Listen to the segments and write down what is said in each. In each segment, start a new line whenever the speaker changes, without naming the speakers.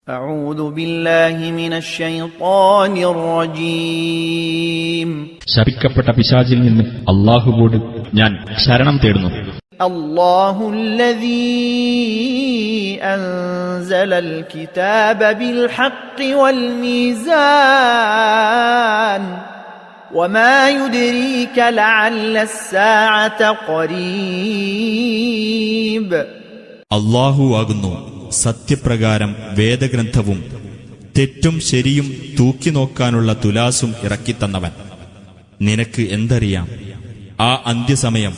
أعوذ بالله من الشيطان الرجيم
ശപിക്കപ്പെട്ട പിശാചിൽ നിന്ന് അല്ലാഹുവോട് ഞാൻ ശരണം തേടുന്നു.
الله الذي أنزل الكتاب بالحق والميزان وما يدريك لعل الساعة قريب
അല്ലാഹു ആകുന്നു സത്യപ്രകാരം വേദഗ്രന്ഥവും തെറ്റും ശരിയും തൂക്കിനോക്കാനുള്ള തുലാസും ഇറക്കിത്തന്നവൻ. നിനക്ക് എന്തറിയാം, ആ അന്ത്യസമയം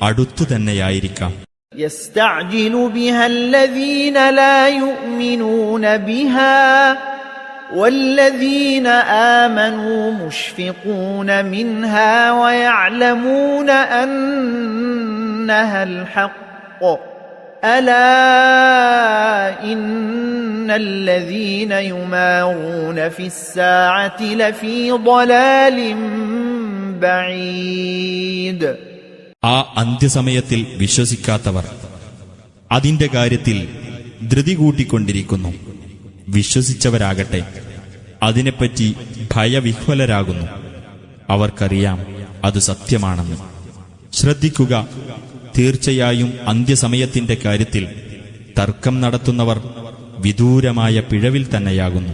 അടുത്തു തന്നെയായിരിക്കാം.
يستعجل بها الذين لا يؤمنون بها والذين آمنوا مشفقون منها ويعلمون أنها الحق ألا إن الذين يمارون في الساعة لفي ضلال بعيد.
ആ അന്ത്യസമയത്തിൽ വിശ്വസിക്കാത്തവർ അതിന്റെ കാര്യത്തിൽ ധൃതി കൂട്ടിക്കൊണ്ടിരിക്കുന്നു. വിശ്വസിച്ചവരാകട്ടെ അതിനെപ്പറ്റി ഭയവിഹ്വലരാകുന്നു. അവർക്കറിയാം അത് സത്യമാണെന്ന്. ശ്രദ്ധിക്കുക, തീർച്ചയായും അന്ത്യസമയത്തിന്റെ കാര്യത്തിൽ തർക്കം നടത്തുന്നവർ വിദൂരമായ പിഴവിൽ തന്നെയാകുന്നു.